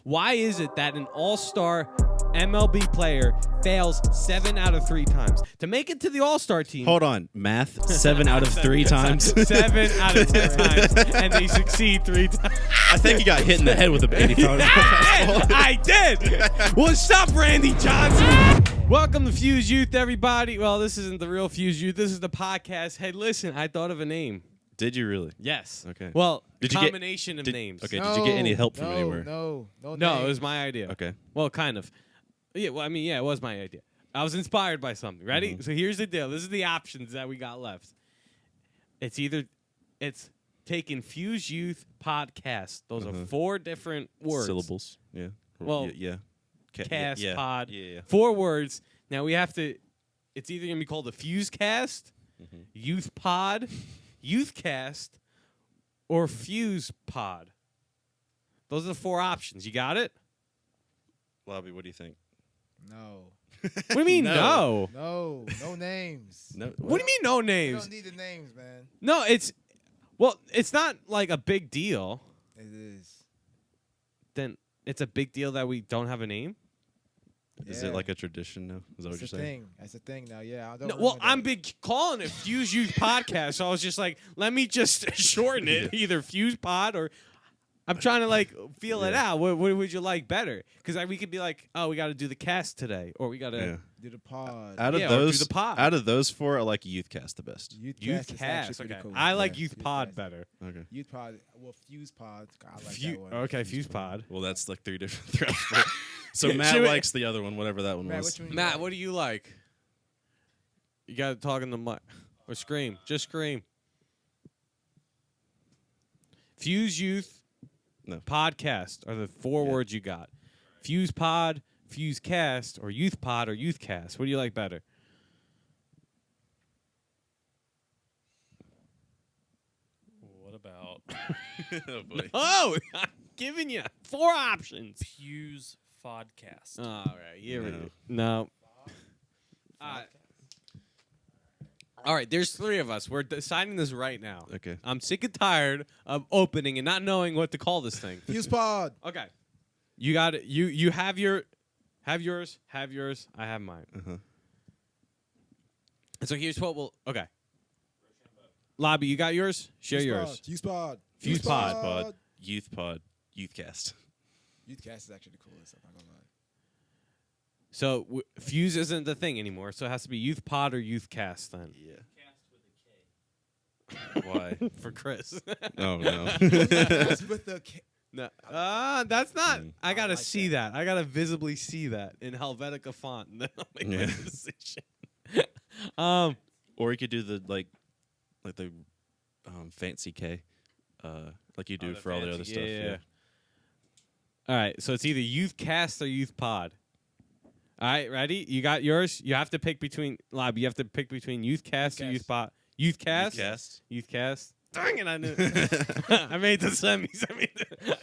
Why is it that an all-star MLB player fails 7 out of 3 times? To make it to the all-star team... Hold on. Math? 7 out of 3 times? 7 out of 10 times, and they succeed 3 times. I think you got hit in the head with a 85 fastball. I did! What's up, Randy Johnson? Welcome to Fuse Youth, everybody. Well, this isn't the real Fuse Youth. This is the podcast. Hey, listen, I thought of a name. Did you really? Yes. Okay. Well, Did combination of names. Okay, did you get any help from anywhere? No, No, it was my idea. Okay. Well, kind of. Yeah, well, I mean, yeah, it was my idea. I was inspired by something. Ready? Mm-hmm. So here's the deal. This is the options that we got left. It's taking Fuse Youth podcast. Those are 4 different words. Syllables. Yeah. Well, yeah. Cast, yeah. pod. Yeah. 4 words. Now we have to, it's either going to be called a FUSEcast, Youth Pod, ythcast, or Fuse Pod. Those are the 4 options. You got it? Lobby, what do you think? No. What do you mean no? No names. No. What do you mean no We names? don't need the names, man. No, it's not like a big deal. It is. Then it's a big deal that we don't have a name? Is it like a tradition now? Is that what you're saying? That's a thing now. Yeah. I don't No, well, remember I'm that. big calling it Fuse Youth Podcast, so I was just like, let me just shorten it, either Fuse Pod or I'm trying to like feel it out. What would you like better? Because we could be like, oh, we got to do the cast today, or we got to do the pod. Out of or those, do the pod. out of those 4, I like Youthcast the best. Youth Youth cast is actually Cast. pretty Okay, cool. I like Yeah, Youth Pod better. Okay. Youth pod. Well, Fuse pod. I like that one. Okay, Fuse Pod. Well, that's like 3 different threats. So Matt Should we- likes the other one, whatever that one Matt, was. which one you Matt, like? what do you like? You got to talk in the mic or scream. Just scream. Fuse Youth Podcast are the 4 words you got. Fuse Pod, Fuse Cast, or Youth Pod or Youth Cast. What do you like better? What about Oh, boy. Oh, I'm giving you 4 options. Fuse Podcast? All right, here we No. go. No. All right, there's 3 of us. We're deciding this right now. Okay. I'm sick and tired of opening and not knowing what to call this thing. Fuse pod. Okay. You got it. You have yours. I have mine. And so here's what we'll. Okay. Lobby, you got yours? Share yours. Fuse pod. Fuse pod. Youth Pod. Youthcast. Youth cast is actually the coolest. I'm not gonna lie. So Fuse isn't the thing anymore. So it has to be Youth Pod or Youth Cast then. Yeah. Why? For Chris. Oh, no. That's with the. No. That's not. I gotta like see that. I gotta visibly see that in Helvetica font. And then I'll make my decision. Or you could do the the fancy K, like you do the for all the other fancy- stuff. yeah. All right, so it's either Youth Cast or Youth Pod. All right, ready? You got yours? You have to pick between, Lobby, you have to pick between Youth Cast or Youth Youth Pod. Youth Cast? Youthcast. Youth Cast. Dang it, I knew I made the semis.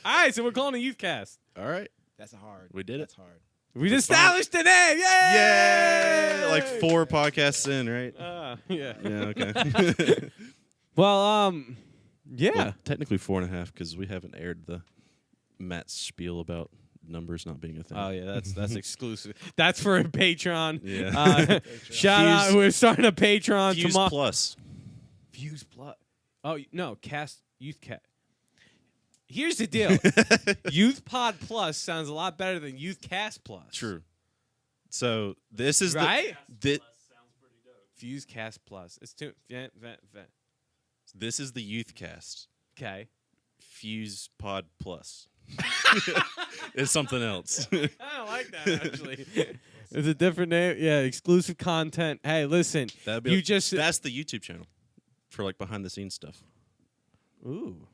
All right, so we're calling it Youth Cast. All right. That's a hard. We did it. That's hard. We just established the name. Yay! Yay! Like 4 podcasts in, right? Yeah. Yeah, okay. Well, yeah. Well, technically 4.5 because we haven't aired the Matt spiel about numbers not being a thing. Oh yeah, that's exclusive. That's for a Patreon. Yeah. Shout out! Fuse- We're starting a Patreon Fuse tomorrow. Plus. Fuse Plus. Oh no, Youth Cast. Here's the deal. Youth Pod Plus sounds a lot better than Youth Cast Plus. True. So this is right. Fuse Cast Plus. It's too. This is the Youthcast. Okay. Fuse Pod Plus. It's something else. I don't like that actually. It's a different name. Yeah, exclusive content. Hey, listen. That'd be You just. that's the YouTube channel for like behind the scenes stuff. Ooh.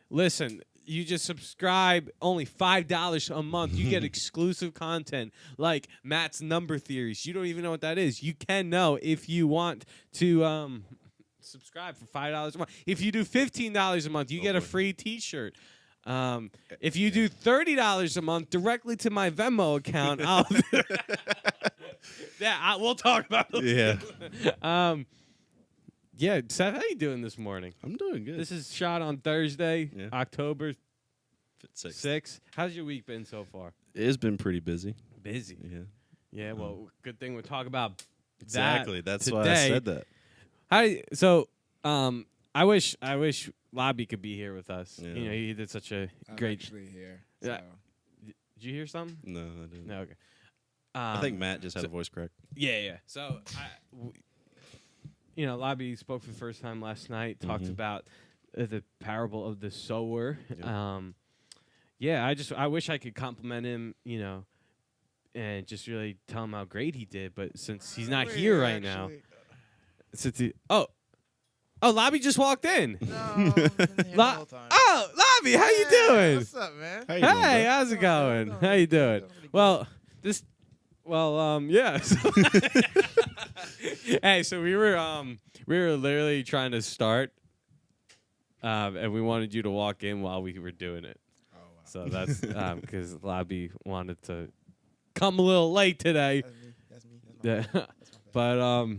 Listen, you just subscribe only $5 a month. You get exclusive content like Matt's number theories. You don't even know what that is. You can know if you want to subscribe for $5 a month. If you do $15 a month, you get a free T-shirt. If you do $30 a month directly to my Venmo account, we'll talk about those. Yeah. Yeah, Seth, how you doing this morning? I'm doing good. This is shot on Thursday, Yeah. October at 6. 6. How's your week been so far? It's been pretty busy. Busy. Yeah. Yeah. Well, good thing we talk about Exactly. that That's why I today. said that. I wish Lobby could be here with us. Yeah. You know, he did such a I'm great. actually here. Yeah. So. Did you hear something? No, I didn't. No. Okay. I think Matt just had a voice crack. Yeah. So, Lobby spoke for the first time last night. Talked about the parable of the sower. Yeah. I wish I could compliment him. And just really tell him how great he did. But since he's not here right now, Lobby just walked in. No, time. Oh, Lobby, how you doing? What's up, man? How you doing, Hey, bro? how's it going? Doing How you doing? pretty good. Yeah. Hey, so we were literally trying to start, and we wanted you to walk in while we were doing it. Oh, wow. So that's because Lobby wanted to come a little late today. That's me. That's Yeah. my bad. That's my bad. But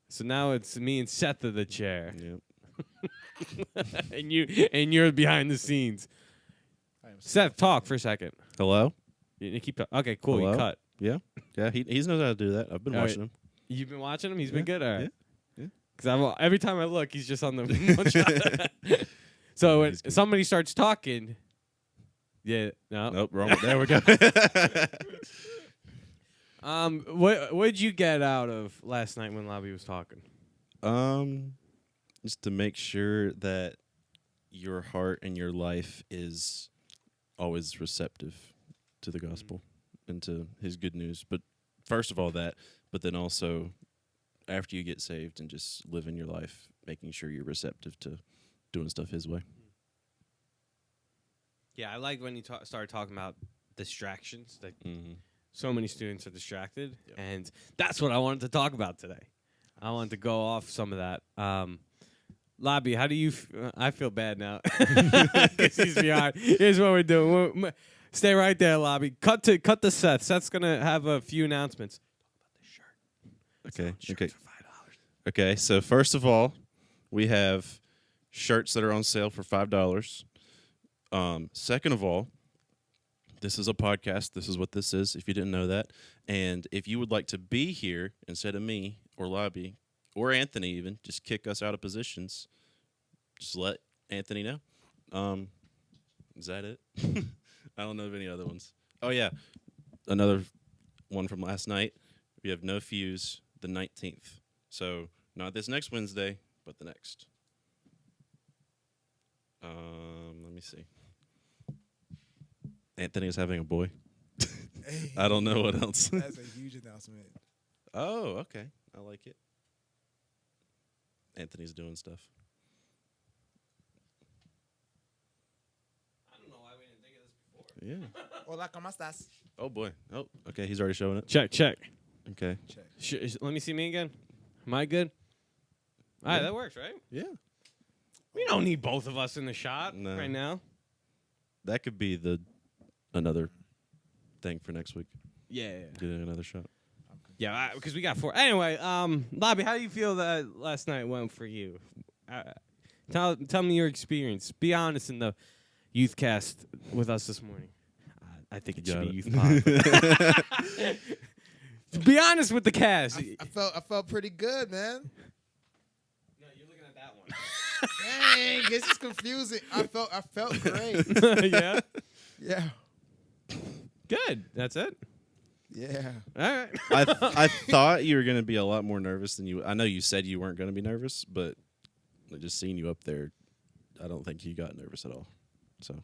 so now it's me and Seth of the chair, Yep. and you're behind the scenes. I am so Seth, talk for a second. Hello? You keep okay, cool. Hello? You cut. Yeah. Yeah, he knows how to do that. I've been All right. watching him. You've been watching him. He's Yeah, been good. All right. yeah. Because every time I look, he's just on the one shot. So when He's good. somebody starts talking, no. Nope, wrong. There we go. What'd you get out of last night when Lobby was talking? Just to make sure that your heart and your life is always receptive to the gospel and to his good news. But first of all that, but then also after you get saved and just living your life, making sure you're receptive to doing stuff his way. Yeah, I like when you started talking about distractions. Like Mm-hmm. so many students are distracted, and that's what I wanted to talk about today. I wanted to go off some of that. Lobby, how do you? I feel bad now because he's behind. Here's what we're doing. Stay right there, Lobby. Cut to Seth. Seth's gonna have a few announcements. Talk about the shirt. Okay. Shirts Okay. for $5. Okay. So first of all, we have shirts that are on sale for $5. Second of all, this is a podcast. This is what this is, if you didn't know that. And if you would like to be here instead of me or Lobby or Anthony even, just kick us out of positions. Just let Anthony know. Is that it? I don't know of any other ones. Oh, yeah. Another one from last night. We have no fuse the 19th. So not this next Wednesday, but the next. Let me see. Anthony is having a boy. Hey, I don't know what else. That's a huge announcement. Oh, okay. I like it. Anthony's doing stuff. I don't know why we didn't think of this before. Yeah. Hola, ¿cómo estás? Oh, boy. Oh, okay. He's already showing it. Check. Okay. Check. Let me see me again. Am I good? All right, Yeah. that works, right? Yeah. We don't need both of us in the shot No. right now. That could be another thing for next week. Yeah. Getting another shot. Yeah, because we got 4. Anyway, Lobby, how do you feel that last night went for you? Tell me your experience. Be honest in the youth cast with us this morning. I think it should be youth pod. Be honest with the cast. I felt pretty good, man. No, you're looking at that one. Dang, this is confusing. I felt great. Yeah. Yeah. Good. That's it. Yeah. All right. I thought you were going to be a lot more nervous than you. I know you said you weren't going to be nervous, but just seeing you up there, I don't think you got nervous at all. So,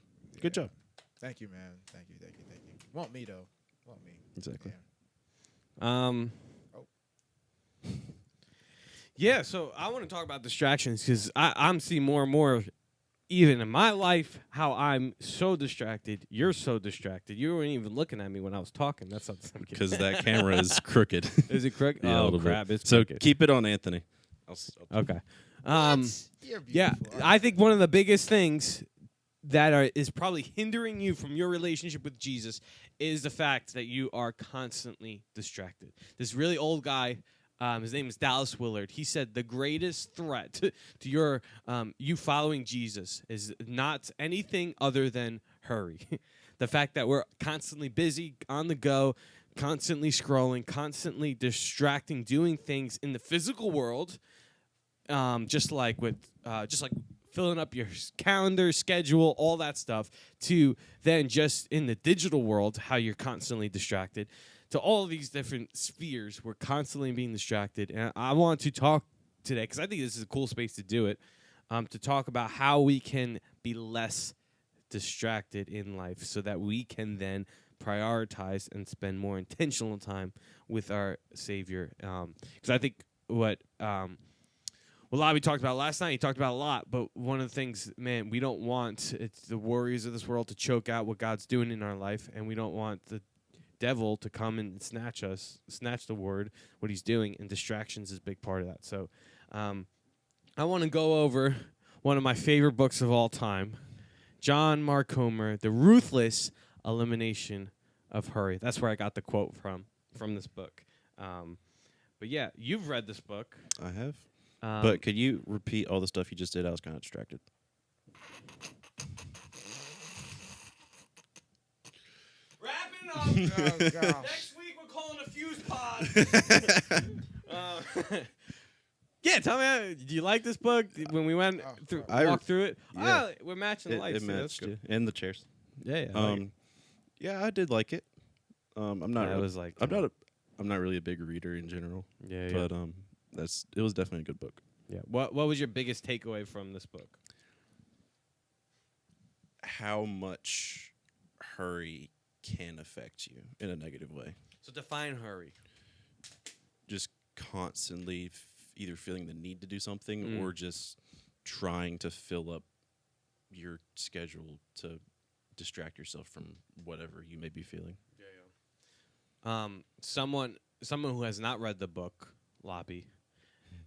good job. Thank you, man. Thank you. Want me though? Want me? Exactly. Yeah. Yeah, so I want to talk about distractions because I'm seeing more and more, even in my life, how I'm so distracted. You're so distracted. You weren't even looking at me when I was talking. That's not Because that camera is crooked. Is it crooked? Yeah, a Oh, little bit. crap. It's So crooked. keep it on Anthony. Okay. You're Yeah, beautiful. I think one of the biggest things that is probably hindering you from your relationship with Jesus is the fact that you are constantly distracted. This really old guy His name is Dallas Willard. He said the greatest threat to your you following Jesus is not anything other than hurry. The fact that we're constantly busy, on the go, constantly scrolling, constantly distracting, doing things in the physical world, just like filling up your calendar, schedule, all that stuff, to then just in the digital world, how you're constantly distracted. To all of these different spheres, we're constantly being distracted. And I want to talk today, because I think this is a cool space to do it, to talk about how we can be less distracted in life so that we can then prioritize and spend more intentional time with our Savior. Because I think what Lobby talked about last night, he talked about a lot, but one of the things, man, we don't want the worries of this world to choke out what God's doing in our life, and we don't want the devil to come and snatch the word, what he's doing, and distractions is a big part of that. So I want to go over one of my favorite books of all time, John Mark Comer, The Ruthless Elimination of Hurry. That's where I got the quote from this book. But yeah, you've read this book. I have. But could you repeat all the stuff you just did? I was kind of distracted. Wrapping up. Oh, gosh. Next week we're calling a Fuse Pod. Yeah, tell me, do you like this book? When we went walked through it, yeah. We're matching the lights. It so that's matched, good. yeah. And the chairs. Yeah, yeah. Yeah, I did like it. I'm not. Yeah, it was like I'm not really a big reader in general. Yeah, But it was definitely a good book. yeah. What was your biggest takeaway from this book? How much hurry can affect you in a negative way. So define hurry. Just constantly either feeling the need to do something or just trying to fill up your schedule to distract yourself from whatever you may be feeling. Someone who has not read the book, Lobby,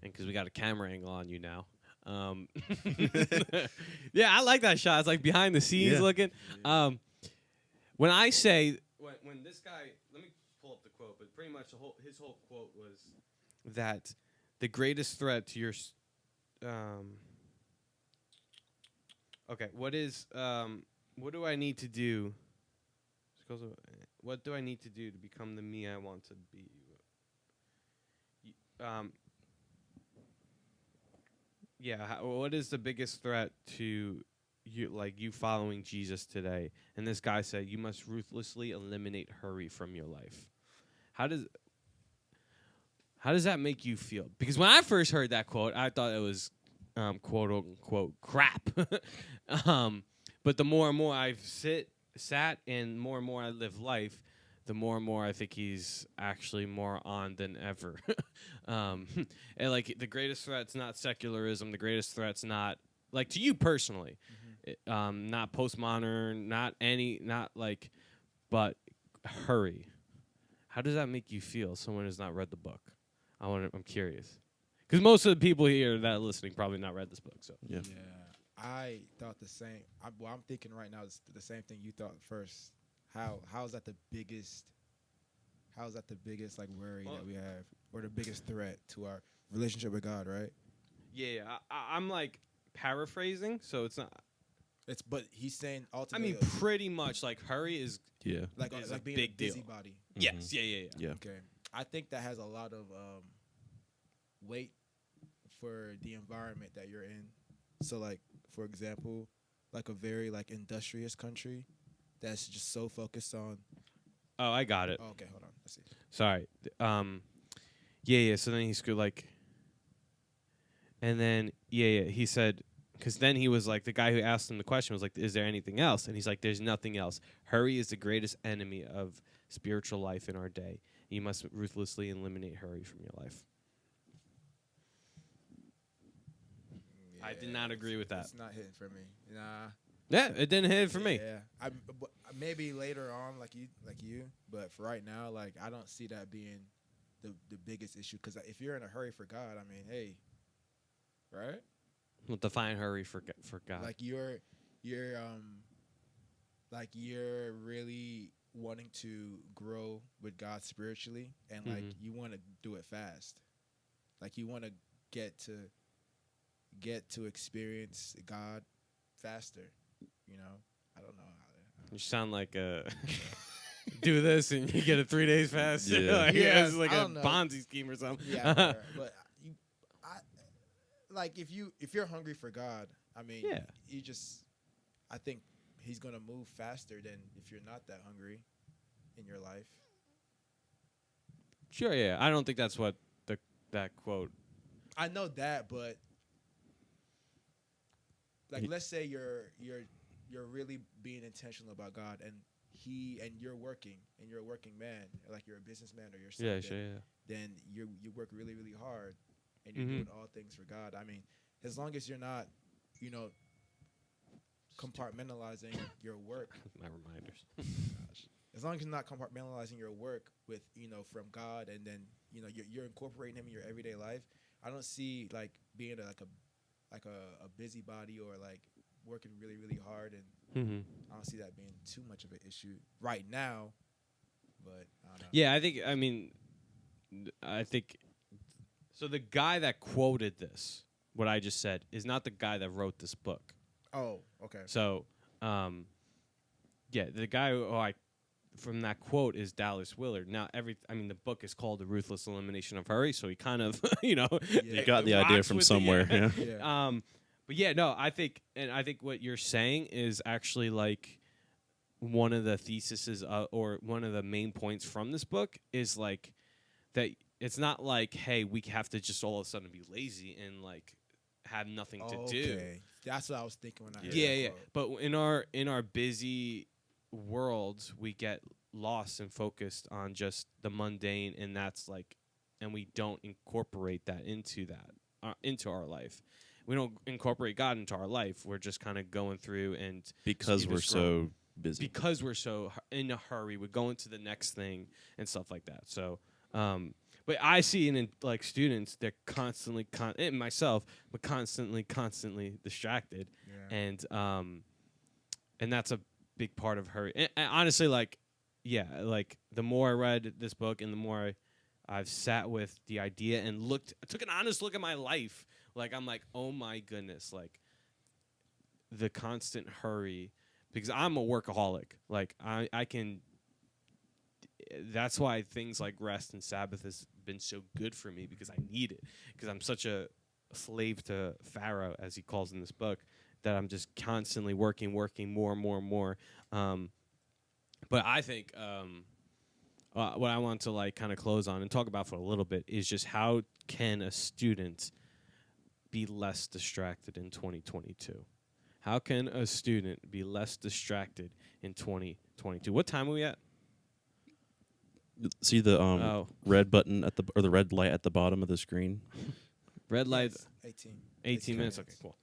and because we got a camera angle on you now. Yeah, I like that shot. It's like behind the scenes looking. When I say when this guy, let me pull up the quote, but pretty much his whole quote was that the greatest threat to your okay, what do I need to do? What do I need to do to become the me I want to be? What is the biggest threat to you following Jesus today? And this guy said, you must ruthlessly eliminate hurry from your life. How does that make you feel? Because when I first heard that quote, I thought it was quote unquote crap. But the more and more I've sat and more I live life, the more and more I think he's actually more on than ever. And like the greatest threat's not secularism. The greatest threat's not like to you personally, not postmodern, but hurry. How does that make you feel? Someone who's not read the book. I'm curious, because most of the people here that are listening probably not read this book. So Yeah. I thought the same. I'm thinking right now the same thing you thought first. How is that the biggest? How is that the biggest like worry that we have, or the biggest threat to our relationship with God? Right? Yeah. I'm like paraphrasing, so it's not. But he's saying I ultimately. mean, pretty much like hurry is like is a being big a deal. busybody. Yes. Yeah. Yeah. Okay. I think that has a lot of weight for the environment that you're in. So like, for example, like a very like industrious country that's just so focused on. Oh, I got it. Oh, okay, hold on. Let's see. Sorry. Yeah. So then he's like, and then he said, because then he was like, the guy who asked him the question was like, is there anything else? And he's like, there's nothing else. Hurry is the greatest enemy of spiritual life in our day. You must ruthlessly eliminate hurry from your life. Yeah, I did not agree with that. It's not hitting for me. Nah. Yeah, it didn't hit for me. Yeah. Maybe later on, like you, but for right now, like I don't see that being the biggest issue. Because if you're in a hurry for God, I mean, hey, right? Well, define hurry for God. Like you're really wanting to grow with God spiritually, and like you want to do it fast. Like you want to get to experience God faster. You know, I don't know how You sound like do this and you get it 3 days fast. Yeah. Like, Yeah, it's like I a don't know. Ponzi scheme or something. Yeah, but like if you're hungry for God, I mean, Yeah. I think He's gonna move faster than if you're not that hungry in your life. Sure, yeah. I don't think that's what that quote. I know that, but like, let's say you're really being intentional about God, and you're working, and you're a working man, like you're a businessman or you're something. Yeah, sure, yeah. Then you work really, really hard, and you're doing all things for God. I mean, as long as you're not, compartmentalizing your work. My reminders. As long as you're not compartmentalizing your work with, from God, and then, you're incorporating Him in your everyday life. I don't see like being a busybody or like working really, really hard, and I don't see that being too much of an issue right now. But I don't know. Yeah, I think so. The guy that quoted this, what I just said, is not the guy that wrote this book. Oh, okay. So, yeah, the guy from that quote is Dallas Willard. Now, the book is called The Ruthless Elimination of Hurry, so he kind of, You got the idea rocks from with somewhere. yeah. Yeah. But yeah, no, I think what you're saying is actually like one of the theses or one of the main points from this book is like that it's not like, hey, we have to just all of a sudden be lazy and like have nothing to do. That's what I was thinking when I heard Yeah. that quote. But in our busy worlds, we get lost and focused on just the mundane, and that's like, and we don't incorporate that into our life. We don't incorporate God into our life. We're just kind of going through and Because we're so busy. because we're so in a hurry, we go into the next thing and stuff like that. So, but I see in like students, they're constantly, and myself, but constantly distracted, and that's a big part of hurry. And honestly, like, yeah, like the more I read this book and the more I've sat with the idea and took an honest look at my life. Like, I'm like, oh my goodness, like the constant hurry, because I'm a workaholic. Like I can, that's why things like rest and Sabbath has been so good for me, because I need it, because I'm such a slave to Pharaoh, as he calls in this book, that I'm just constantly working more and more. But I think what I want to like kind of close on and talk about for a little bit is just how can a student be less distracted in 2022? How can a student be less distracted in 2022? What time are we at? See the red button or the red light at the bottom of the screen? Red light. Yes, 18 minutes. Okay, cool.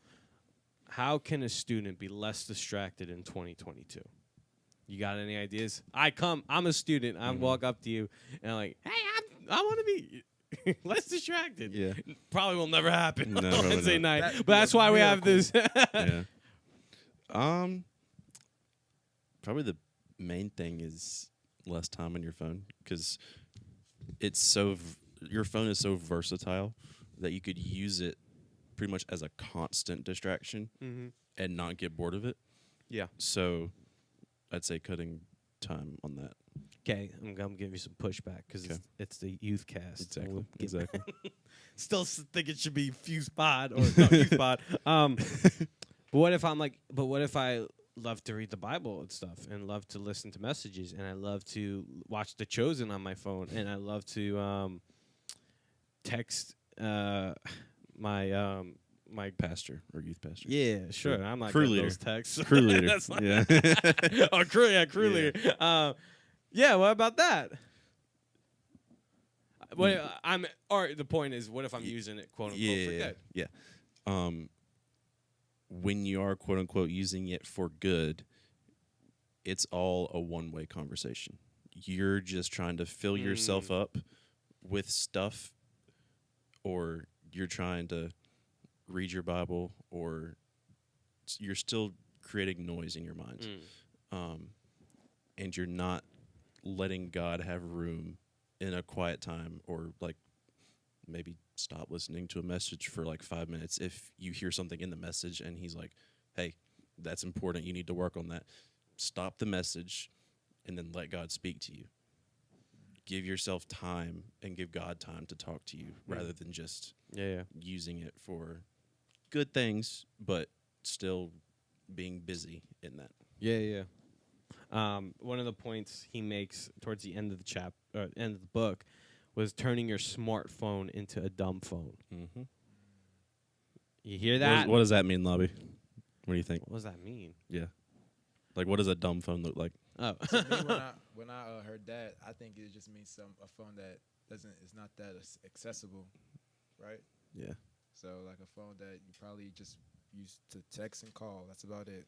How can a student be less distracted in 2022? You got any ideas? I'm a student. I walk up to you and I'm like, hey, I want to be less distracted. Yeah. Probably will never happen No, on probably Wednesday not. night. But that's why we have this. Yeah. Probably the main thing is less time on your phone, because it's your phone is so versatile that you could use it pretty much as a constant distraction and not get bored of it. Yeah. So I'd say cutting time on that. Okay, I'm gonna give you some pushback because it's the youth cast. Exactly. Exactly. Still think it should be Fuse Pod or no, Youth Pod. But what if I love to read the Bible and stuff, and love to listen to messages, and I love to watch The Chosen on my phone, and I love to text my pastor or youth pastor. Yeah, sure. I'm not crew getting leader. those texts. Crew leader. That's like Yeah. crew leader. Yeah, what about that? The point is, what if I'm using it quote unquote for good? Yeah. When you are quote unquote using it for good, it's all a one-way conversation. You're just trying to fill yourself up with stuff, or you're trying to read your Bible, or you're still creating noise in your mind. And you're not letting God have room in a quiet time, or like maybe stop listening to a message for like 5 minutes if you hear something in the message and he's like, hey, that's important, you need to work on that. Stop the message and then let God speak to you. Give yourself time and give God time to talk to you rather than just using it for good things, but still being busy in that. One of the points he makes towards the end of the end of the book was turning your smartphone into a dumb phone. Mm-hmm. You hear that? What does that mean, Lobby? What do you think? What does that mean? Yeah. Like, what does a dumb phone look like? Oh, To me, when I heard that, I think it just means a phone that is not that accessible, right? Yeah. So like a phone that you probably just use to text and call. That's about it.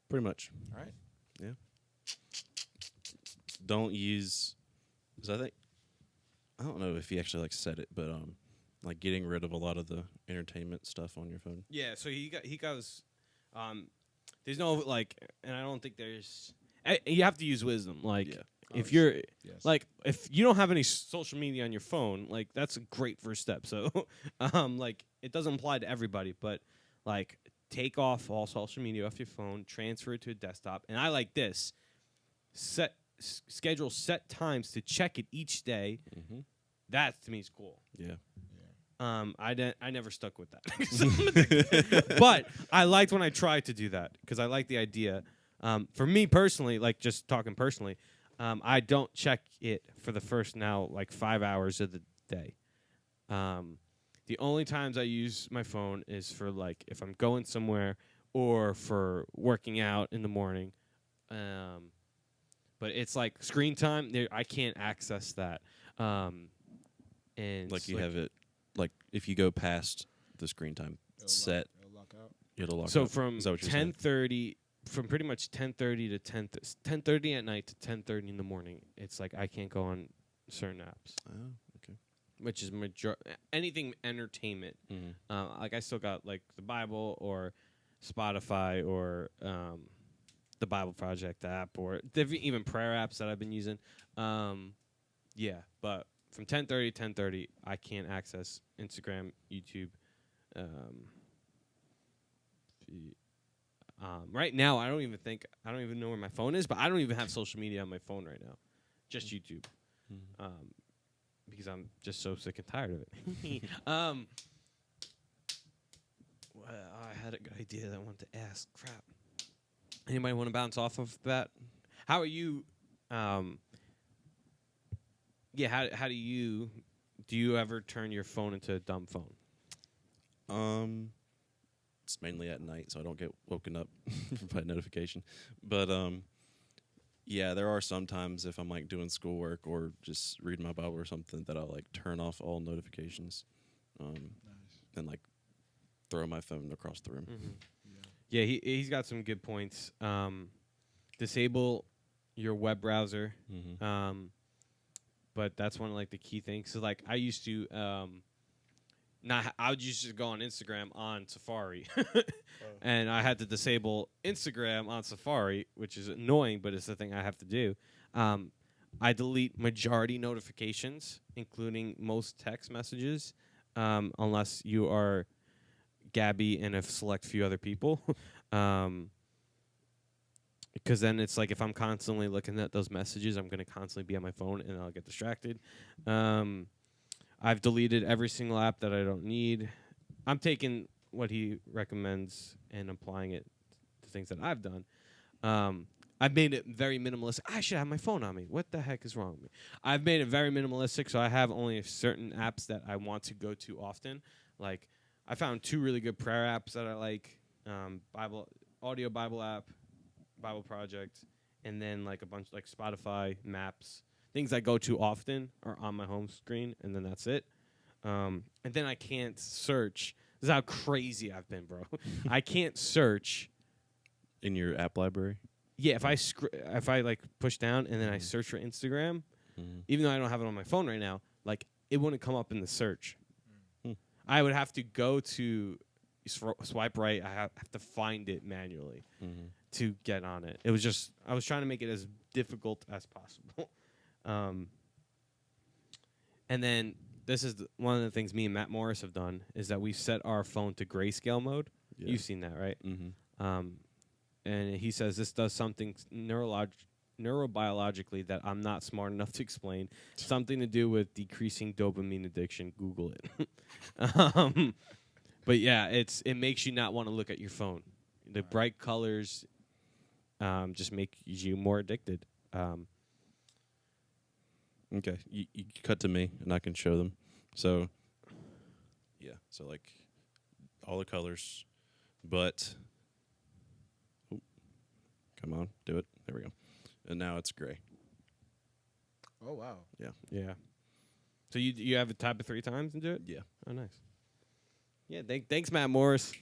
Pretty much. All right. Yeah. Don't use, because I don't know if he actually like said it, but like getting rid of a lot of the entertainment stuff on your phone. yeah. So he goes. There's no like, and I don't think there's. You have to use wisdom. Like, if you're Yes. like, if you don't have any social media on your phone, like that's a great first step. So, like, it doesn't apply to everybody, but like, take off all social media off your phone, transfer it to a desktop, and I like this. Schedule set times to check it each day. Mm-hmm. That to me is cool. Yeah. I never stuck with that, but I liked when I tried to do that because I like the idea. For me personally, like just talking personally, I don't check it for the first now like 5 hours of the day. The only times I use my phone is for like if I'm going somewhere or for working out in the morning. But it's like screen time. I can't access that. And Like you have it, like if you go past the screen time set, It'll lock out. it'll lock so up. from Is that what you're saying? 10:30, from pretty much 10:30 to 10:30 at night to 10:30 in the morning, it's like I can't go on certain apps, Oh, okay. which is anything entertainment. Mm-hmm. Like I still got like the Bible or Spotify or the Bible Project app or even prayer apps that I've been using. Yeah, but from 10:30 to 10:30, I can't access Instagram, YouTube. Right now, I don't even know where my phone is, but I don't even have social media on my phone right now, just YouTube, Mm-hmm. because I'm just so sick and tired of it. I had a good idea that I wanted to ask. Crap. Anybody want to bounce off of that? How are you? Yeah. How do you ever turn your phone into a dumb phone? It's mainly at night, so I don't get woken up by notification. But yeah, there are some times if I'm like doing schoolwork or just reading my Bible or something that I'll like turn off all notifications, Nice. and like throw my phone across the room. Mm-hmm. Yeah. Yeah, he's got some good points. Disable your web browser. Mm-hmm. But that's one of like the key things. So like I used to I would used to go on Instagram on Safari. And I had to disable Instagram on Safari, which is annoying, but it's the thing I have to do. I delete majority notifications, including most text messages, unless you are Gabby and a select few other people. Because then it's like if I'm constantly looking at those messages, I'm going to constantly be on my phone and I'll get distracted. I've deleted every single app that I don't need. I'm taking what he recommends and applying it to things that I've done. I've made it very minimalistic. I should have my phone on me. What the heck is wrong with me? I've made it very minimalistic, so I have only certain apps that I want to go to often. Like, I found 2 really good prayer apps that I like. Audio Bible app, Bible Project, and then like a bunch like Spotify, Maps, things I go to often are on my home screen, and then that's it. And then I can't search. This is how crazy I've been, bro. I can't search. In your app library? Yeah, if I like push down and then I search for Instagram, even though I don't have it on my phone right now, like it wouldn't come up in the search. I would have to go to swipe right. I have to find it manually to get on it. It was just I was trying to make it as difficult as possible. And then this is one of the things me and Matt Morris have done is that we set our phone to grayscale mode. Yeah. You've seen that, right? Mm-hmm. And he says this does something neurobiologically that I'm not smart enough to explain. Something to do with decreasing dopamine addiction. Google it. But yeah, it makes you not want to look at your phone. The bright colors just make you more addicted. Okay, you cut to me, and I can show them. So, yeah, so like all the colors, but come on, do it. There we go. And now it's gray. Oh wow. Yeah. So you have it type it 3 times and do it? Yeah. Oh, nice. Yeah, thanks, Matt Morris.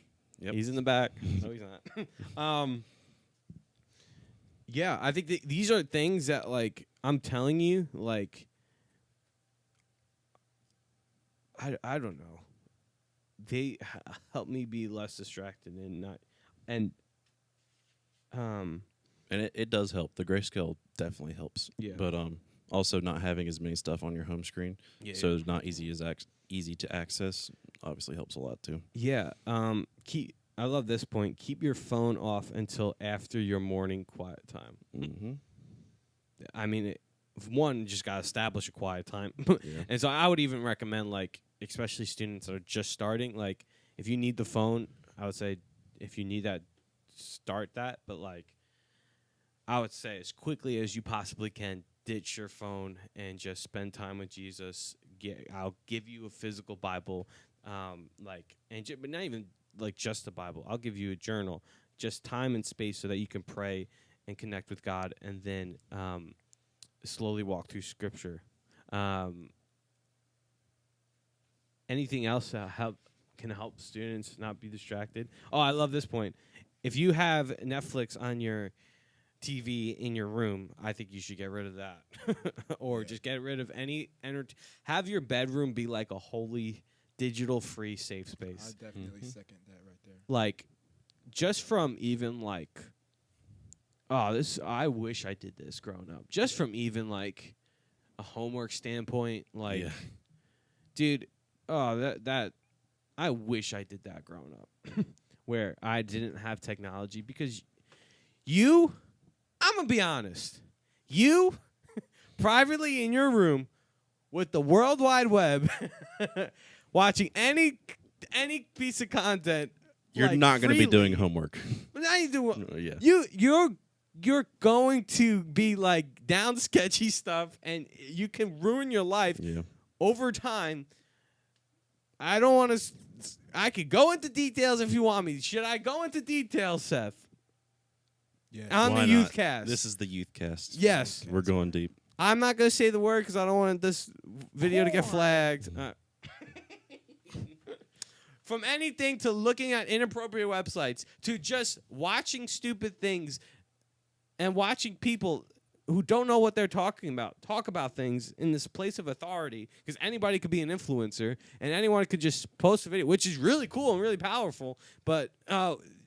Yep. He's in the back. No, he's not. Yeah, I think these are things that, like, I'm telling you, like, I don't know. They help me be less distracted and it does help. The grayscale definitely helps. Yeah. But also not having as many stuff on your home screen, so it's not easy to access. Obviously helps a lot too. Yeah. I love this point. Keep your phone off until after your morning quiet time. Mm-hmm. I mean, one, just got to establish a quiet time. Yeah. And so I would even recommend, like, especially students that are just starting, like, if you need the phone, I would say if you need that, start that. But, like, I would say as quickly as you possibly can, ditch your phone and just spend time with Jesus. I'll give you a physical Bible, but not even like just the Bible. I'll give you a journal, just time and space so that you can pray and connect with God, and then slowly walk through Scripture. Anything else that can help students not be distracted? Oh, I love this point. If you have Netflix on your TV in your room, I think you should get rid of that. Or just get rid of any have your bedroom be like a holy digital free safe space. I definitely second that right there. Like, just from even like, I wish I did this growing up. Just from even like a homework standpoint, like, dude, that I wish I did that growing up, where I didn't have technology, because I'm gonna be honest, you privately in your room with the World Wide Web watching any piece of content. You're like, not going to be freely. doing homework. But now you do. Yeah. You're going to be like down sketchy stuff, and you can ruin your life over time. I don't want to. I could go into details if you want me. Should I go into details, Seth? Yeah. On Why the not? Youthcast. This is the Youthcast. Yes. We're going deep. I'm not going to say the word because I don't want this video to get flagged. From anything to looking at inappropriate websites to just watching stupid things and watching people who don't know what they're talking about talk about things in this place of authority, because anybody could be an influencer and anyone could just post a video, which is really cool and really powerful, but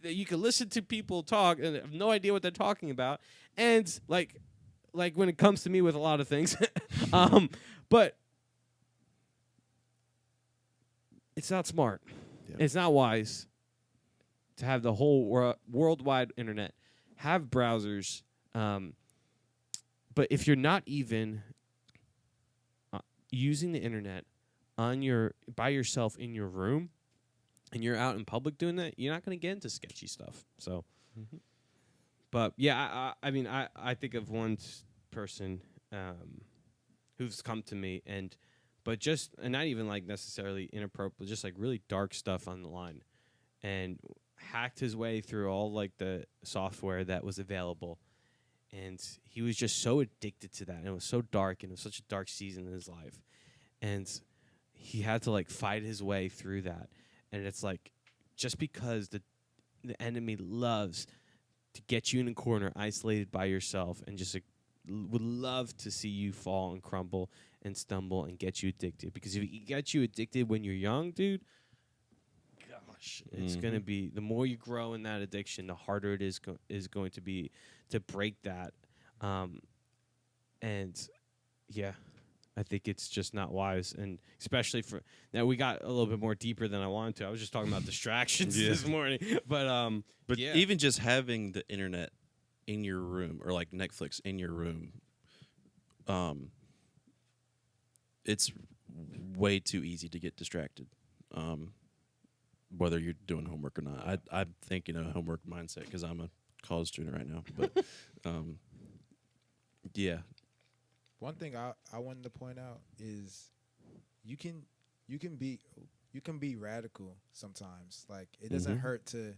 you can listen to people talk and have no idea what they're talking about. And like when it comes to me with a lot of things, but it's not smart. Yeah. It's not wise to have the whole worldwide internet, have browsers. But if you're not even using the internet by yourself in your room, and you're out in public doing that, you're not going to get into sketchy stuff. So, but yeah, I mean, I think of one person who's come to me and not even like necessarily inappropriate, just like really dark stuff on the line, and hacked his way through all like the software that was available. And he was just so addicted to that, and it was so dark, and it was such a dark season in his life. And he had to like fight his way through that. And it's like, just because the enemy loves to get you in a corner, isolated by yourself, and just would love to see you fall and crumble and stumble and get you addicted. Because if he gets you addicted when you're young, dude, gosh, it's going to be, the more you grow in that addiction, the harder it is going to be to break that. And yeah, I think it's just not wise, and especially for now. We got a little bit more deeper than I wanted to. I was just talking about distractions Yeah. this morning, but yeah. even just having the internet in your room or like Netflix in your room, it's way too easy to get distracted. Whether you're doing homework or not, I'm thinking a homework mindset because I'm a college student right now. But yeah. One thing I wanted to point out is you can be radical sometimes. Like it doesn't hurt to.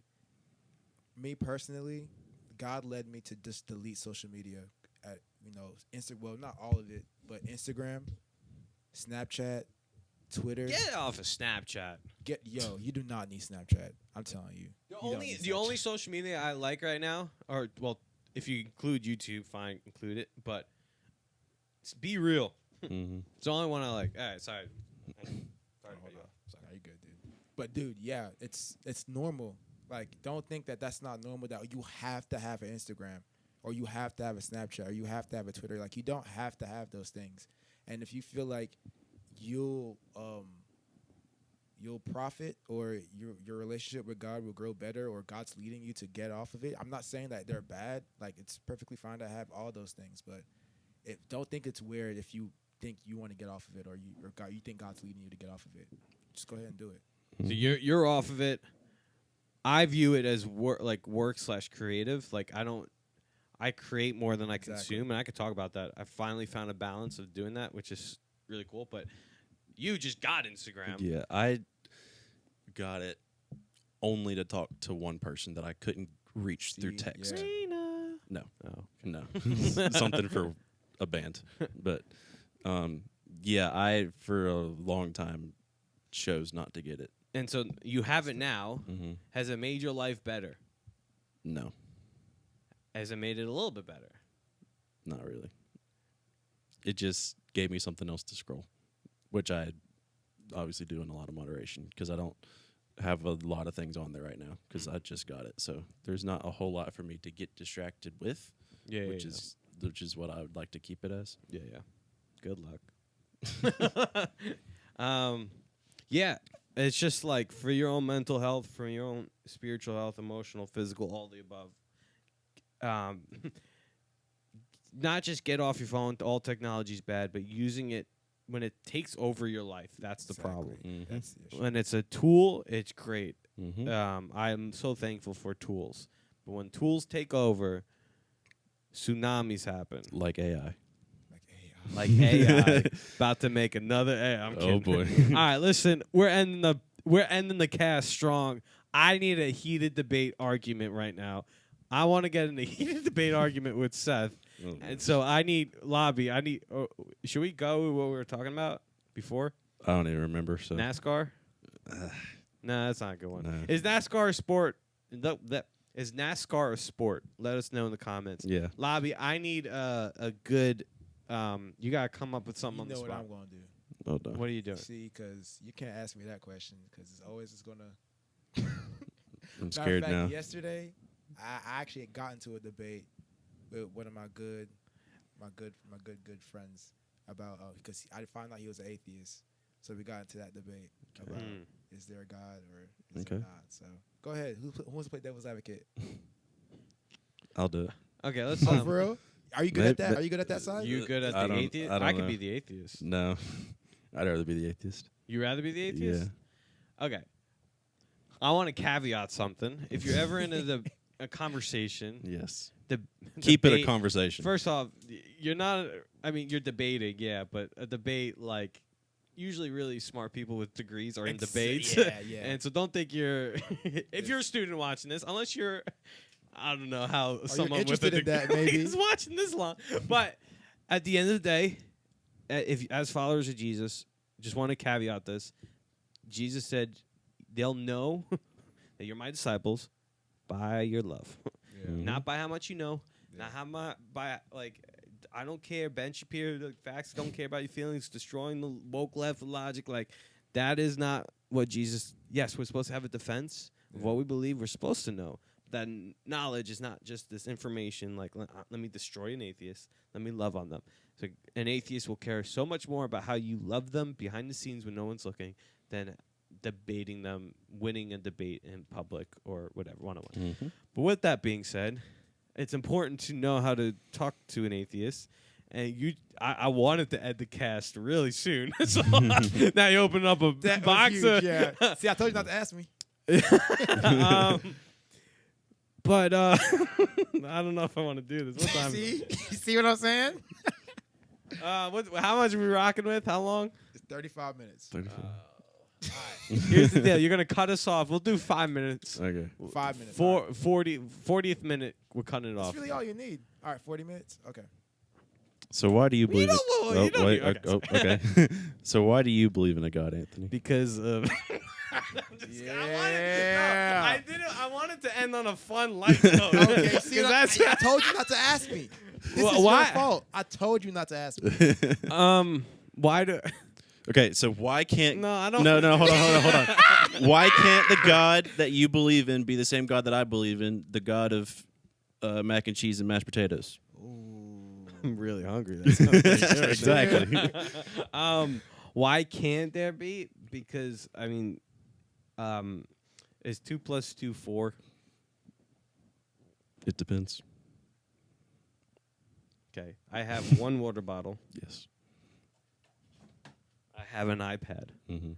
Me personally, God led me to just delete social media at well, not all of it, but Instagram, Snapchat, Twitter. Get off of Snapchat. You do not need Snapchat. I'm telling you. The only social media I like right now, or well, if you include YouTube, fine, include it. But be real. Mm-hmm. It's the only one I like. All right, sorry. Sorry. Sorry, you good, dude. But dude, yeah, it's normal. Like, don't think that that's not normal. That you have to have an Instagram, or you have to have a Snapchat, or you have to have a Twitter. Like, you don't have to have those things. And if you feel like you'll profit, or your relationship with God will grow better, or God's leading you to get off of it, I'm not saying that they're bad. Like, it's perfectly fine to have all those things, but don't think it's weird if you think you want to get off of it, or you think God's leading you to get off of it. Just go ahead and do it. So you're off of it. I view it as work/creative. Like I create more than I consume, and I could talk about that. I finally found a balance of doing that, which is really cool. But you just got Instagram. Yeah, I got it only to talk to one person that I couldn't reach through text. Yeah. No. Oh. No. Something for a band. But yeah, I for a long time chose not to get it. And so you have it now. Mm-hmm. Has it made your life better? No, Has it made it a little bit better? not really. It just gave me something else to scroll, which I obviously do in a lot of moderation because I don't have a lot of things on there right now because I just got it. So there's not a whole lot for me to get distracted with, which is what I would like to keep it as. Yeah. Good luck. Yeah, it's just like for your own mental health, for your own spiritual health, emotional, physical, all the above. Not just get off your phone. All technology's bad, but using it when it takes over your life, that's the problem. Mhm. That's the issue. When it's a tool, it's great. Mm-hmm. I'm so thankful for tools, but when tools take over, tsunamis happen. Like AI. Like AI, about to make another AI. I'm kidding. Oh boy. All right, listen, we're ending the cast strong. I need a heated debate argument right now. I want to get in a heated debate argument with Seth, and so I need lobby. Should we go with what we were talking about before? I don't even remember. So NASCAR? No, that's not a good one. No. Is NASCAR a sport? Is NASCAR a sport? Let us know in the comments. Yeah. Lobby, I need a good. You gotta come up with something on the You know spot. what I'm gonna do. Oh no. What are you doing? See, because you can't ask me that question because it's always just gonna. I'm scared Matter of now. fact, yesterday, I actually got into a debate with one of my good friends about because I found out he was an atheist, so we got into that debate about is there a God or is there not. So go ahead. Who wants to play devil's advocate? I'll do it. Okay, let's. Oh, for real? Are you good at that? But- Are you good at that side? You good at I the don't- atheist? I don't could know. be the atheist. No. I'd rather be the atheist. You rather be the atheist? Yeah. Okay. I want to caveat something. If you're ever into a conversation, Yes. the Keep it a debate- conversation. First off, you're not. I mean, you're debating, yeah, but a debate like usually really smart people with degrees are in debates. Yeah. And so don't think you're if you're a student watching this, unless you're I don't know how someone with a interested in that, degree maybe. is watching this long. But at the end of the day, if as followers of Jesus, just want to caveat this. Jesus said they'll know that you're my disciples by your love. Not by how much you know, not how much by like I don't care. Ben Shapiro, the facts don't care about your feelings, destroying the woke left logic. Like that is not what Jesus. Yes, we're supposed to have a defense of what we believe. We're supposed to know, that knowledge is not just this information. Like, let me destroy an atheist. Let me love on them. So an atheist will care so much more about how you love them behind the scenes when no one's looking than debating them, winning a debate in public or whatever, one-on-one. Mm-hmm. But with that being said, it's important to know how to talk to an atheist. And I wanted to end the cast really soon. So now you open up a That box was of... huge, yeah. See, I told you not to ask me. But I don't know if I want to do this. What time? See what I'm saying? How much are we rocking with? How long? It's 35 minutes. 34. Here's the deal. You're going to cut us off. We'll do 5 minutes. Okay. 5 minutes. 40th minute, we're cutting it That's off. really all you need. All right, 40 minutes? Okay. So why do you believe don't it? know, you don't wait, need- okay. So why do you believe in a God, Anthony? Because of... Yeah. I wanted to end on a fun, light note. Okay, see, 'Cause I that's told you not to ask me. This Well, is why- your fault. I told you not to ask me. why do... Okay, so why can't... No, I don't... No, hold on. Why can't the God that you believe in be the same God that I believe in, the God of mac and cheese and mashed potatoes? I'm really hungry. That sounds pretty good. Exactly. Why can't there be? Because, I mean, is 2 + 2 4? It depends. Okay. I have one water bottle. Yes. I have an iPad. Mm-hmm.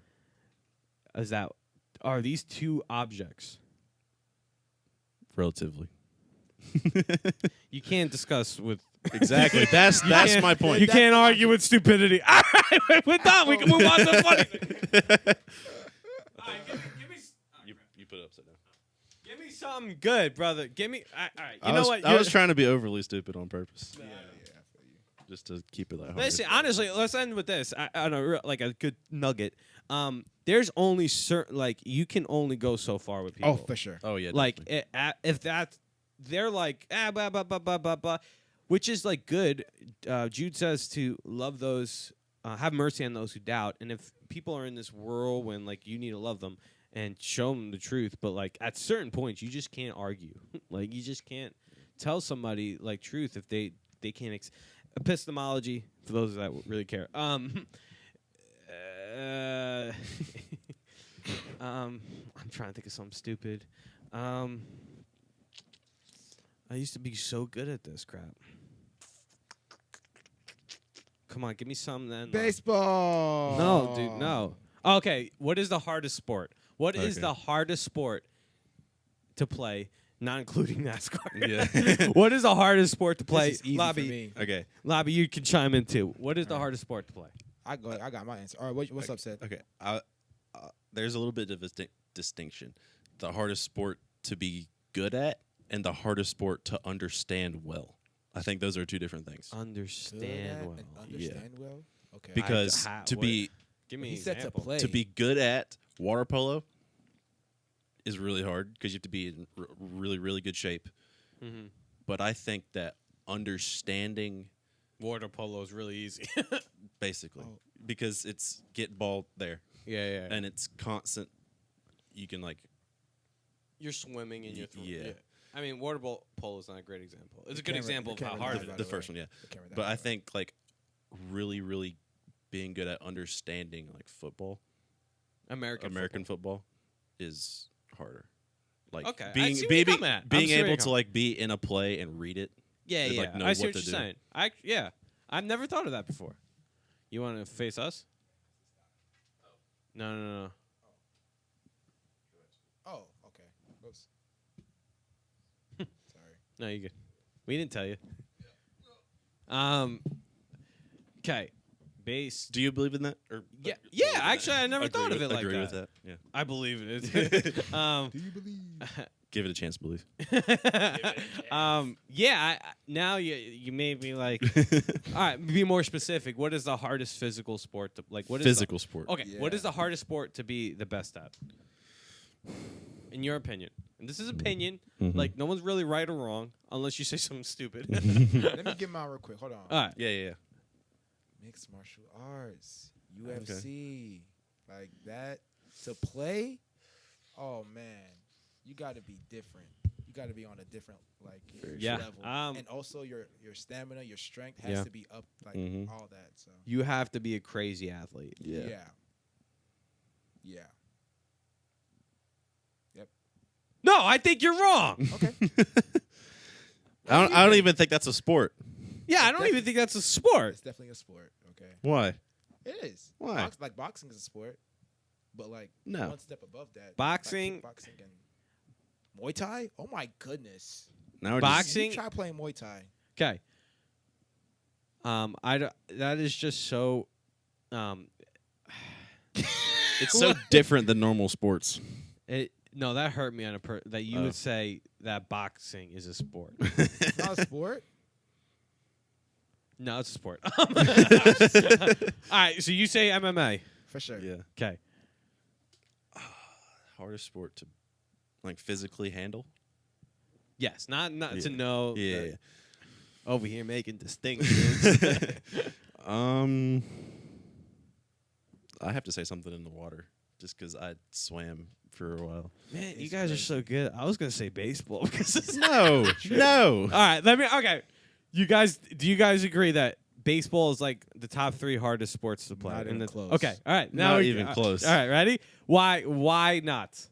Are these two objects? Relatively. You can't discuss with... Exactly. That's can't- my point. You can't argue with stupidity. All right, we're done. We can move on to the funny thing. All right, give me... You put it upside down. Give me something good, brother. Give me... All right, I was trying to be overly stupid on purpose. Yeah, I feel you. Just to keep it lighthearted. Listen, honestly, let's end with this. I know, like a good nugget. There's only certain, like, you can only go so far with people. Oh, for sure. Oh, yeah. Like, definitely. if that's, they're like, blah, blah, blah, blah, blah, blah, which is, like, good. Jude says to love those, have mercy on those who doubt. And if people are in this whirlwind, like, you need to love them and show them the truth. But, like, at certain points, you just can't argue. Like, you just can't tell somebody, like, truth if they can't... Epistemology, for those that really care. I'm trying to think of something stupid. I used to be so good at this crap. Come on, give me some then. Baseball. No, dude, no. Okay, what is the hardest sport? What is Okay. the hardest sport to play, not including NASCAR? Yeah. What is the hardest sport to play? This is easy Lobby, for me. Okay. Lobby, you can chime in too. What is the hardest sport to play? I got my answer. All right, what's up, Seth? Okay. There's a little bit of a distinction. The hardest sport to be good at and the hardest sport to understand well. I think those are two different things. Good Understand at well. and understand well. Okay. Because I- to what- be Give me he an said to example. play. to be good at water polo is really hard because you have to be in really, really good shape. Mhm. But I think that understanding, Water polo is really easy. basically, Oh. because it's get ball there yeah. and it's constant. You can like You're swimming and you're throwing. Yeah. I mean, polo is not a great example. It's a You good can't re- example you of can't how rely hard on it that. is. the the first way. one, yeah. Can't remember that But I one. think like really, really being good at understanding like football, American football, is harder. Like Okay, I being see where you're being, coming at. I'm being see where able you're to coming. like be in a play and read it. Yeah, and, yeah. like, know I see what what to you're do. saying. I've never thought of that before. You want to face us? No. Oh, okay. Oops. Sorry. No, you good. We didn't tell you. Okay. Base. Do you believe in that? Or Yeah. believe Yeah. in that? Actually, I never Agree thought of with- it like agree that. with that. Yeah. I believe it. Do you believe? Give it a chance, believe. Yeah. Now you made me like. All right. Be more specific. What is the hardest physical sport to like? What is Physical sport. Okay. What is Yeah. the hardest sport to be the best at? In your opinion, and this is opinion. Mhm. Like no one's really right or wrong unless you say something stupid. Let me get mine real quick. Hold on. All right. Yeah. Mixed martial arts, UFC, like that to play. Oh man, you got to be different. You got to be on a different Yeah. level, and also your stamina, your strength has to be up, all that. So You have to be a crazy athlete. yeah. Yep. No, I think you're wrong. Okay. I don't even think that's a sport. Yeah, I don't even think that's a sport. It's definitely a sport. Okay. Why? It is. Why? Boxing is a sport, but No. one step above that. Boxing- Boxing and Muay Thai. Oh my goodness. Now we're Boxing- You try playing Muay Thai. Okay. That is just so. it's so different than normal sports. No, that hurt me on that you Oh. would say that boxing is a sport. It's not a sport. No, it's a sport. All right, so you say MMA. For sure. Yeah. Okay. Hardest sport to physically handle. Yes, not to Yeah. know. Yeah. that- Over here making distinctions. I have to say something in the water just because I swam for a while. Man, you It's guys are crazy. so good. I was gonna say baseball because it's No, no. All right, okay. Do you guys agree that baseball is like the top 3 hardest sports to play? Not even close. Okay, all right. Now Not we- even close. All right, ready? Why not?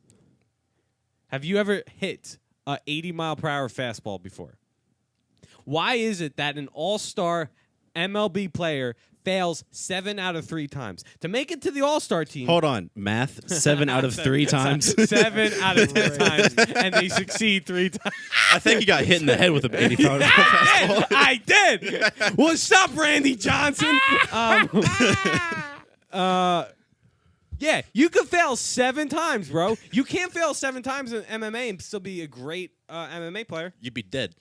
Have you ever hit a 80-mile-per-hour fastball before? Why is it that an all-star MLB player fails 7 out of 3 times to make it to the all-star team? Hold on. Math 7 out of 3 times. 7 out of 10 Crazy. times, and they succeed 3 times. I think you got hit in the head with a 85 fastball. I did. What's up, Randy Johnson? Yeah, you could fail 7 times, bro. You can't fail 7 times in MMA and still be a great MMA player. You'd be dead,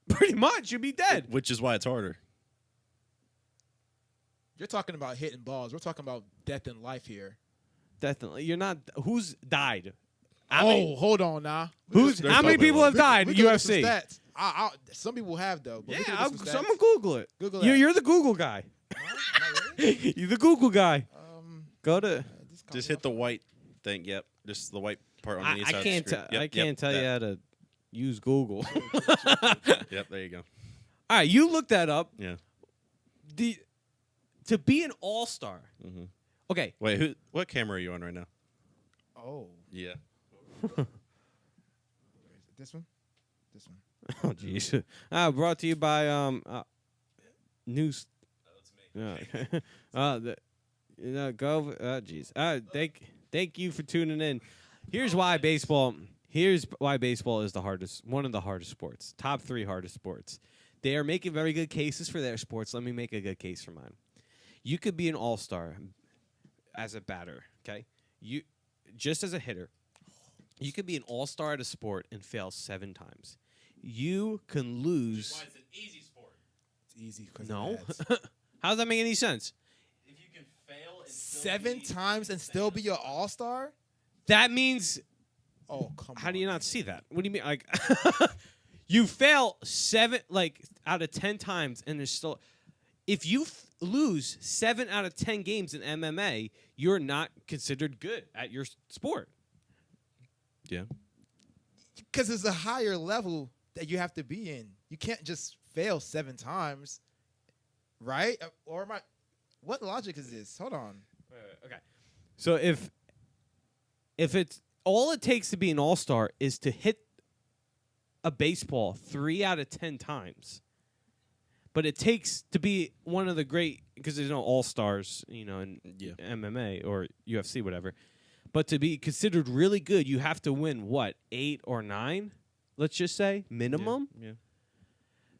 Pretty much, you'd be dead. which is why it's harder. You're talking about hitting balls. We're talking about death and life here. Definitely, you're not. Who's died? Hold on now. There's How many probably people one. have died? We can look at some UFC. stats. Some people have though. But we can Yeah, look at some stats. someone Google it. Google that. You're the Google guy. No, not really. You're the Google guy. Go to. This comes Just hit up. the white thing. Yep. Just the white part on the I inside can't. of the screen. Yep, I can't yep, tell you that. how to use Google. Yep, there you go. All right, you look that up. Yeah. To be an all-star. Mm-hmm. Okay, Wait, what camera are you on right now? Oh, Yeah. this one. This one. oh jeez. Brought to you by News. Go. Jeez. Thank you for tuning in. Here's why baseball is the hardest, one of the hardest sports. Top 3 hardest sports. They are making very good cases for their sports. Let me make a good case for mine. You could be an all-star as a batter, okay? You just as a hitter, you could be an all-star at a sport and fail 7 times. You can lose. It's an easy sport. It's easy because No. How does that make any sense? If you can fail and 7 times and still be your all-star. That means, Oh, come on. how do you not see that? What do you mean? Like, you fail 7, out of 10 times, and there's still. If you lose 7 out of 10 games in MMA, you're not considered good at your sport. Yeah. Because it's a higher level that you have to be in. You can't just fail 7 times, right? Or am I? What logic is this? Hold on. Okay. So if it's all it takes to be an all-star is to hit a baseball 3 out of 10 times, but it takes to be one of the great, because there's no all-stars, in MMA or UFC, whatever. But to be considered really good, you have to win, 8 or 9, let's just say, minimum? Yeah.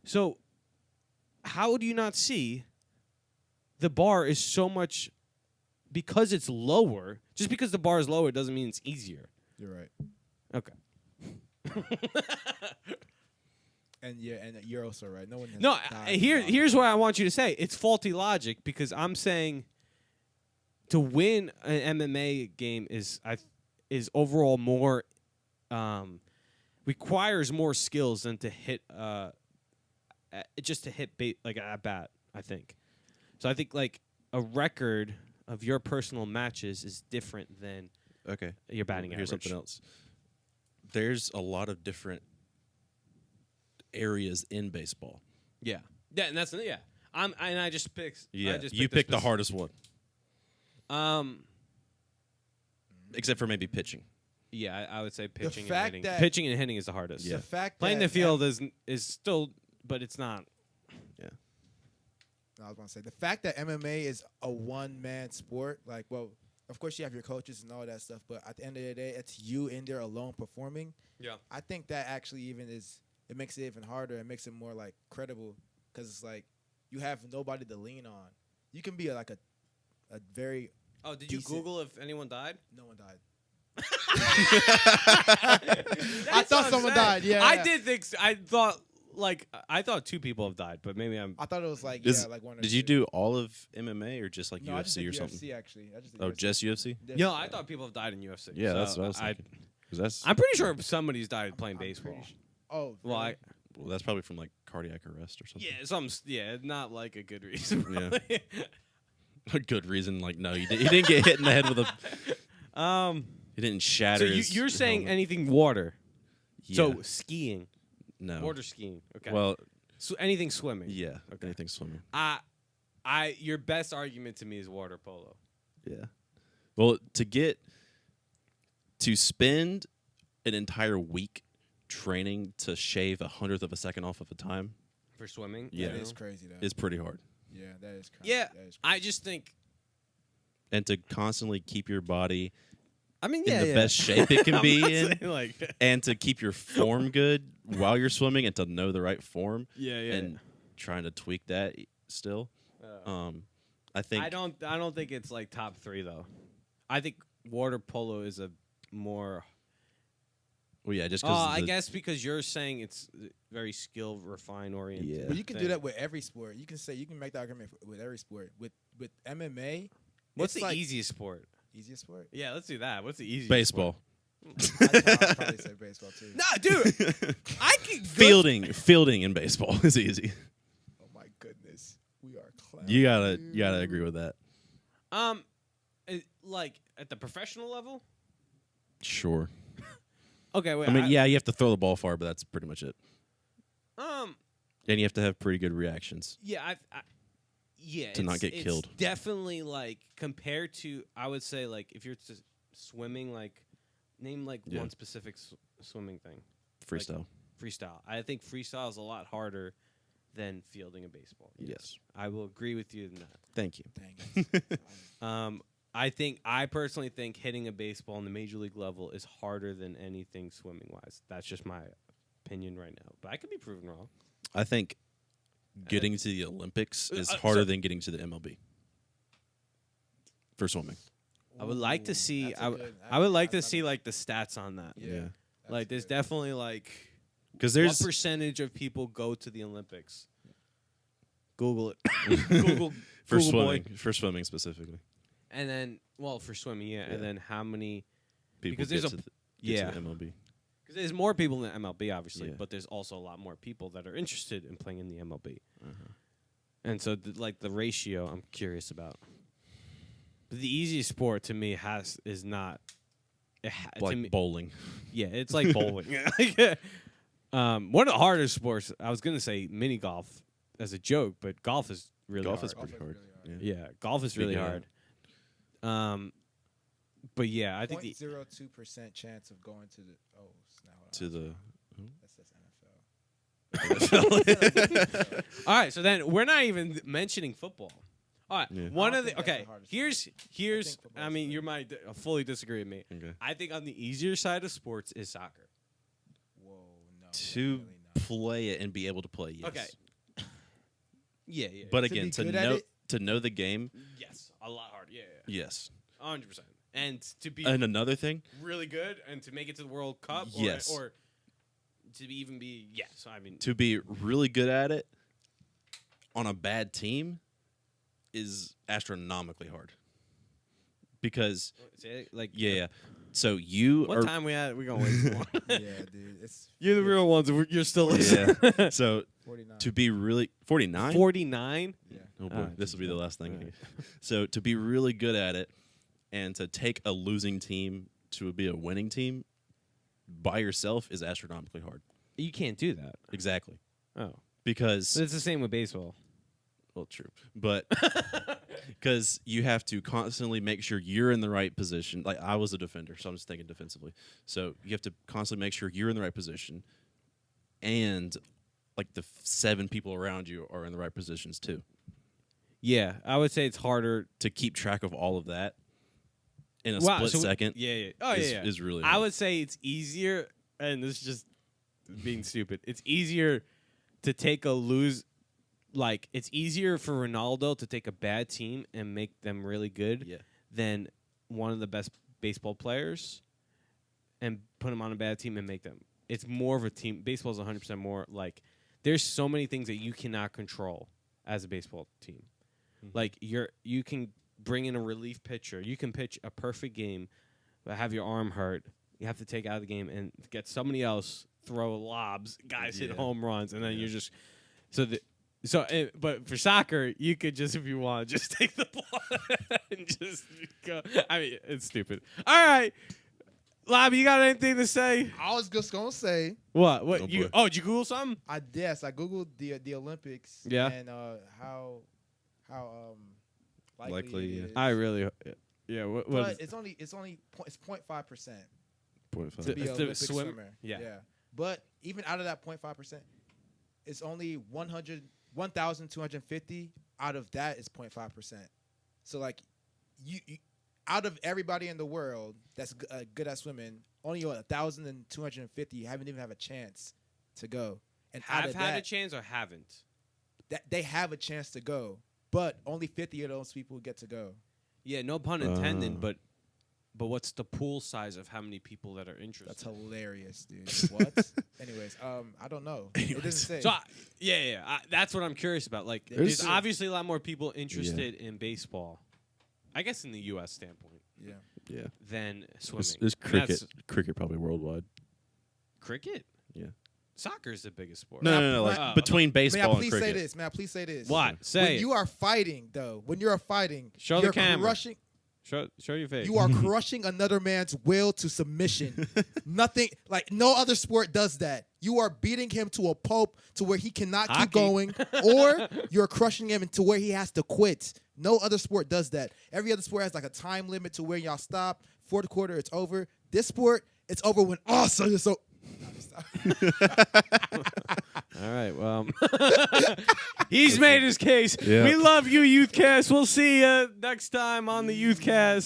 So how do you not see the bar is so much, because it's lower, just because the bar is lower doesn't mean it's easier. You're right. Okay. And you're also right. No one has No, died here's what I want you to say. It's faulty logic, because I'm saying to win an MMA game is overall more requires more skills than to hit just to hit at bat, I think. So I think a record of your personal matches is different than Okay. your batting Here's average. something else. there's a lot of different areas in baseball. Yeah. Yeah, and that's yeah. I just picked. Yeah, I just you this picked the hardest one, Um. except for maybe pitching. Yeah, I would say pitching and fact hitting. that- Pitching and hitting is the hardest. Yeah. The fact Playing that the field is still, but it's not. I was going to say the fact that MMA is a one-man sport, like, well, of course you have your coaches and all that stuff, but at the end of the day, it's you in there alone performing. Yeah. I think that actually even it makes it even harder. It makes it more like credible because it's like you have nobody to lean on. You can be like a very Oh, did you decent- Google if anyone died? no one died. I thought someone died. Yeah, I yeah. did think. I thought 2 people have died, but maybe I'm. I thought it was like Is- like one. Or Did two. you do all of MMA or just like No, I just UFC did or UFC something? actually. I just did Oh, UFC. just UFC? No, I thought people have died in UFC. Yeah, so that's what I was thinking. 'Cause that's I'm pretty sure somebody's died playing I'm pretty baseball. Oh, Well, really? well, that's probably from like cardiac arrest or something. Yeah, not like a good reason. Yeah. Probably. A good reason. Like, no, you didn't get hit in the head with a. He didn't So shatter. his you're saying helmet. anything water? Yeah. So skiing, no water skiing. Okay. Well, so anything swimming. yeah. Okay. Anything swimming. Your best argument to me is water polo. Yeah. Well, to spend an entire week training to shave 100th of a second off of a time For swimming. Yeah. That is crazy though. is pretty hard. Yeah, that is crazy. Yeah, That is I just think. And to constantly keep your body I mean, in the best shape it can I'm be not in, saying, like, and to keep your form good while you're swimming, and to know the right form, yeah. and trying to tweak that still. I think I don't think it's like top 3 though. I think water polo is a more. Well, yeah, just Oh, because I guess because you're saying it's very skill refine oriented. Yeah. But you can do that with every sport. You can make that argument with every sport. With MMA, What's it's the like easiest sport? easiest sport? Yeah, let's do that. What's the easiest baseball, I'd probably say baseball too. Nah, dude. I can fielding in baseball is easy. Oh my goodness, we are clowns. You gotta agree with that. Like at the professional level. Sure. Okay, wait. I mean, yeah, you have to throw the ball far, but that's pretty much it. And you have to have pretty good reactions. Yeah, yeah. To not get killed. Definitely like compared to, I would say like if you're just swimming, like name like Yeah. one specific swimming thing. Freestyle. Freestyle. I think freestyle is a lot harder than fielding a baseball. Yes. I will agree with you in that. Thank you. Dang it. I personally think hitting a baseball on the major league level is harder than anything swimming wise. That's just my opinion right now, but I could be proven wrong. I think getting to the Olympics is so- harder than getting to the MLB for swimming. I would like to Ooh, see. that's a good- I would like to that's see not- like the stats on that. Yeah. Yeah. that's Like there's good. definitely like Because what there's percentage of people go to the Olympics. Google it. Google for Google boy. swimming specifically. And then for swimming, yeah. Yeah. And then how many? People Because get there's to a- get yeah. to the MLB. Because there's more people in the MLB, obviously, Yeah. but there's also a lot more people that are interested in playing in the MLB. Uh-huh. And so, like the ratio, I'm curious about. But the easiest sport to me is not. To Like me, bowling. yeah, it's like bowling. One of the hardest sports. I was gonna say mini golf as a joke, but golf is really Golf hard. is pretty hard. Really Yeah. Yeah, golf is really Speaking of- hard. But yeah, I think the 0.02% chance of going to the To the That's NFL. all right. So then we're not even mentioning football. All right, Yeah. one I of the don't think that's okay. the hardest Here's. think football's I mean, the- you might fully disagree with me. Okay. I think on the easier side of sports is soccer. Whoa, no. To really not. play it and be able to play, yes. Okay. Yeah, yeah. But To again, be to good at know it? to know the game, yes, a lot harder. Yeah, yes. 100%. And to be And another thing, really good and to make it to the World Cup, Yes. or to even be yes. I mean, to be really good at it on a bad team is astronomically hard. Because like yeah. So you What are time we at? We're gonna wait too long. Yeah, dude. It's You're the real ones. You're still listening. yeah. So 49. to be really 49? 49. Yeah. Oh boy, Alright, this will be the last thing. alright. So to be really good at it and to take a losing team to be a winning team by yourself is astronomically hard. You can't do that. Exactly. Oh, Because it's the same with baseball. well, true, but because you have to constantly make sure you're in the right position. Like I was a defender, so I'm just thinking defensively. So you have to constantly make sure you're in the right position, and like the 7 people around you are in the right positions too. Yeah, I would say it's harder. To keep track of all of that in a Wow, split so second, Yeah. Oh, is, yeah. is really I hard. would say it's easier, and this is just being stupid. It's easier to take a lose. Like, it's easier for Ronaldo to take a bad team and make them really good Yeah. than one of the best baseball players and put them on a bad team and make them. It's more of a team. Baseball's 100% more like there's so many things that you cannot control as a baseball team. Mm-hmm. Like you can bring in a relief pitcher. You can pitch a perfect game, but have your arm hurt. You have to take out of the game and get somebody else throw lobs. Guys hit Yeah. home runs, and then Yeah. you're just but for soccer, you could just, if you want, just take the ball and just go. I mean, it's stupid. All right, Lobby, you got anything to say? I was just gonna say, What? Oh, You? boy. Oh, did you Google something? I googled the Olympics. Yeah. And how likely Likely, it yeah. is. I really. Yeah. What? But it's 0.5% .5. to be It's an the Olympic swim- swimmer. yeah. But even out of that 0.5%, it's only 1,250 out of that is 0.5%. So like, you out of everybody in the world that's good at swimming, only 1,250 haven't even have a chance to go. And out have of had that, a chance or haven't? that they have a chance to go, but only 50 of those people get to go. Yeah, no pun intended. But what's the pool size of how many people that are interested? That's hilarious, dude. What? Anyways, I don't know. It doesn't say. So that's what I'm curious about. Like, There's- there's obviously a lot more people interested in baseball, I guess, in the U.S. standpoint, Yeah. Yeah. than swimming. There's I mean, that's cricket. Cricket probably worldwide. cricket. Yeah. Soccer is the biggest sport. No. Like Oh, between May I baseball and please cricket. say this? May I please say this? What? Say When it. you are fighting, though, when you're fighting, Show the you're camera. crushing. Show your face. You are crushing another man's will to submission. Nothing like no other sport does that. You are beating him to a pulp to where he cannot Hockey. keep going, or you're crushing him to where he has to quit. No other sport does that. Every other sport has like a time limit to where y'all stop. Fourth quarter, it's over. This sport, it's over when so. All right. Well, he's made his case. Yeah. We love you, Youthcast. We'll see you next time on the Youthcast.